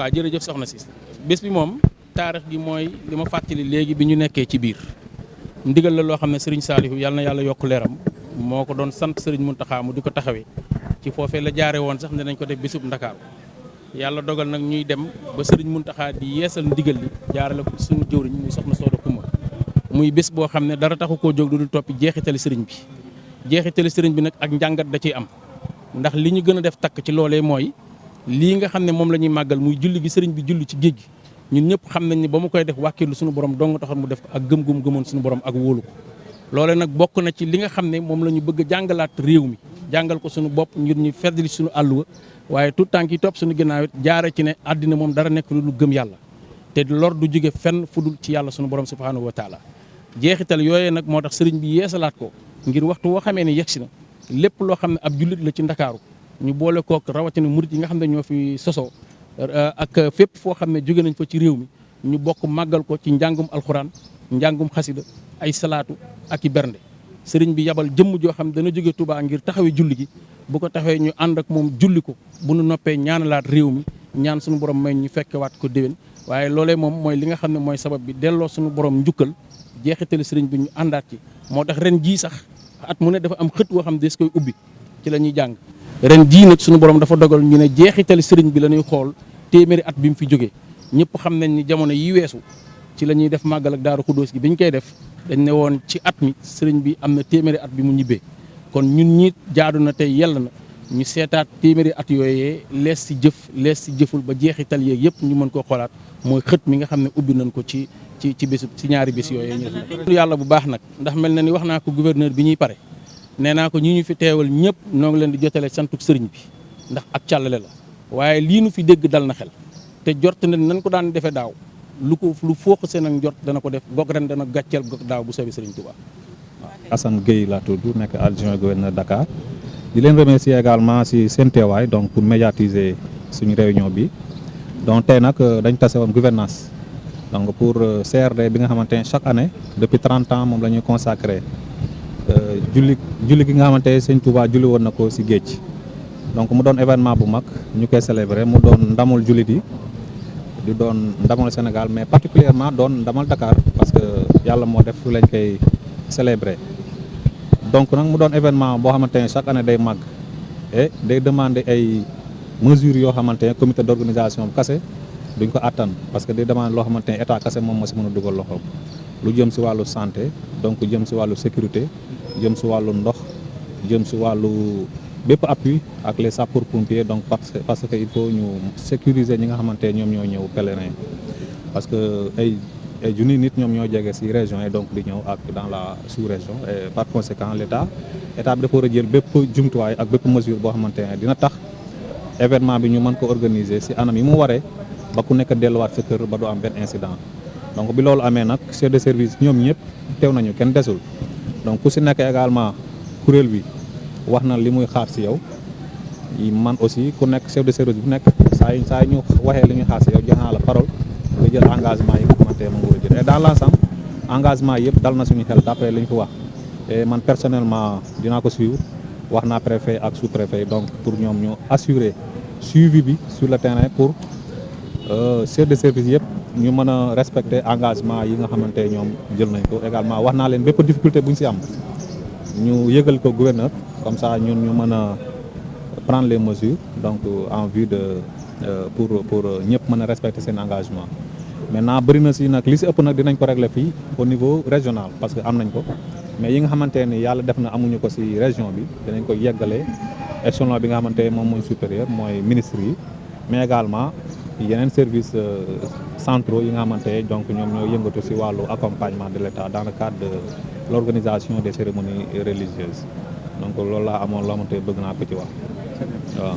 waaw jërëjëf soxna si bés bi moom taarix gi mooy li ma fàttali léegi bi ñu nekkee ci biir ndigal la loo xam ne Serigne Saliou yàlla na yàlla yokk leeram moo ko doon sant Serigne Mountakha mu di ko taxawee ci foofee la jaare woon sax ne nañ ko def bésub Ndakaaru yàlla dogal nag ñuy dem ba Serigne Mountakha di yeesal ndigal li jaarale ko suñu jëwriñ muy soxna Sooda Kumba muy bés boo xam ne dara taxu koo jóg du dul toppi jeexitali Serigne bi jeexitali Serigne bi nag ak njàngat da ciy am ndax li ñu gën a def takk ci loolee mooy lii nga xam ne moom la ñuy màggal muy julli gi Serigne bi julli ci géej gi ñun ñëpp xam nañ ni ba mu koy def wàkkilu suñu borom dong taxoon mu def ko ak gëm-gum gëmoon suñu borom ak wóolu ko loole nag bokk na ci li nga xam ne moom la ñu bëgg a jàngalaat réew mi jàngal ko suñu bopp ngir ñu feddali suñu àlluwa waaye tout tànk yi topp suñu ginnaaw it jaare ci ne àddina moom dara nekk lu gëm yàlla te lor du jóge fenn fudul ci yàlla suñu borom subhanahu wa taala jeexital yooyee nag moo tax sëriñ bi yeesalaat ko ngir waxtu woo xamee ne yegsi na lépp loo xam ne ab jullit la ci ndakaaru ñu boole kook rawatina murit yi nga xam ne ñoo fi sosoo ak fépp foo xam ne jóge nañ fa ci réew mi ñu bokk màggal ko ci njàngum alxuraan njàngum xasida ay salaatu ak i bernde sëriñ bi yabal jëmm joo xam ne dana jóge Touba ngir taxawee julli gi bu ko taxawee ñu ànd ak moom julli ko bu nu noppee ñaanalaat réew mi ñaan suñu borom may ñu fekkewaat ko déwén waaye loolee moom mooy li nga xam ne mooy sabab bi delloo suñu borom njukkal jeexitali sëriñ bi ñu àndaat ci moo tax ren jii sax at mu ne dafa am xët woo xam ne des koy ubbi ci la ñuy jàng ren jii nag suñu borom dafa dogal ñu ne jeexitali sëriñ bi la ñuy xool téeméeri at bi mu fi jógee ñëpp xam nañ ni jamono yi weesu ci la ñuy def màggal ak daaru xudóos gi bi ñu koy def dañ ne woon ci at mi sëriñ bi am na téeméeri at bi mu ñibbee kon ñun ñi jaadu na tey yell na ñu seetaat téeméeri at yooyee lees si jëf lees si jëful ba jeexital yeeg yëpp ñu mën koo xoolaat mooy xët mi nga xam ne ubbi nañ ko ci bésu ci ñaari bés yooyee ñu def yàlla bu baax nag ndax mel na ni wax naa ko gouverneur bi ñuy pare nee naa ko ñi ñu fi teewal ñëpp noo ngi leen di jotale santuk sëriñ bi ndax ak càllale la waaye lii nu fi dégg dal na xel te jort na nañ ko daan defee daaw lu foox seen ak njort dana ko def goog ren dana gàcceel goog daaw bu soobee sëriñ Touba. Assane Gueye laa tudd nekk adjoint gouverneur Dakar di leen remercier également si seen teewaay donc pour médiatiser suñu réunion bi donc tey nag dañ tase woon gouvernance donc pour CRD bi nga xamante ne chaque année depuis 30 ans moom la ñuy consacré julli gi nga xamante ne sëñ Touba julli woon na ko si géej donc mu doon événement bu mag ñu koy célébrer mu doon ndamul jullit yi di doon ndamal Sénégal mais particulièrement doon ndamal Dakar parce que yàlla moo def fu lañ koy célébrer donc nag mu doon événement boo xamante ne chaque année day màgg et day demander ay mesures yoo xamante ne comité d'organisation bu kase duñ ko attan parce que day demander loo xamante ne état kase moom moo si mën a dugal loxoom lu jëm si wàllu santé donc jëm si wàllu sécurité jëm si wàllu ndox jëm si wàllu bépp appui ak les sapeurs pompiers donc parce que il faut ñu sécuriser ñi nga xamante ne ñoom ñoo ñëw pèlerin parce que ay junni nit ñoom ñoo jege ci région yi donc di ñëw ak dans la sous-région et par conséquent état bi dafa war a jël bépp jumtuwaay ak bépp mesure boo xamante ne dina tax événement bi ñu mën ko organiser ci anam yi mu waree ba ku nekk delluwaat sa kër ba du am benn incident donc bi loolu amee nag chef de service ñoom ñëpp teew nañu kenn desul donc ku ci nekk également kuréel bi wax na li muy xaar ci yow man aussi ku nekk chef de service bu nekk saa ñu waxee li ñuy xaar ci yow jox naa la parole nga jël engagement yi nga xamante ne moom nga war a jël et dans l'ensemble engagement yëpp dal na suñu xel d'après li ñu ko wax et man personnellement dinaa ko suivre wax naa préfet ak sous-préfet donc pour ñoom ñu assurer suivi bi sur le terrain pour chef de service yëpp ñu mën a respecter engagement yi nga xamante ne ñoom jël nañ ko également wax naa leen bépp difficulté bu ñu ci am ñu yëgal ko gouverneur comme ça ñun ñu mën a prendre les mesures donc en vue de pour ñëpp mën a respecter seen engagement maintenant bëri na si nag li si ëpp nag dinañ ko régler fii au niveau régional parce que am nañ ko mais yi nga xamante ne yàlla def na amuñu ko si région bi dinañ ko yeggale échelon bi nga xamante ne moom mooy supérieur mooy ministre yi mais également yeneen services centraux yi nga xamante ne donc ñoom ñoo yëngatu si wàllu accompagnement de l'État dans le cadre de l'organisation des cérémonies religieuses donc loolu laa amoon loo xamante bëgg naa ko ci wax waaw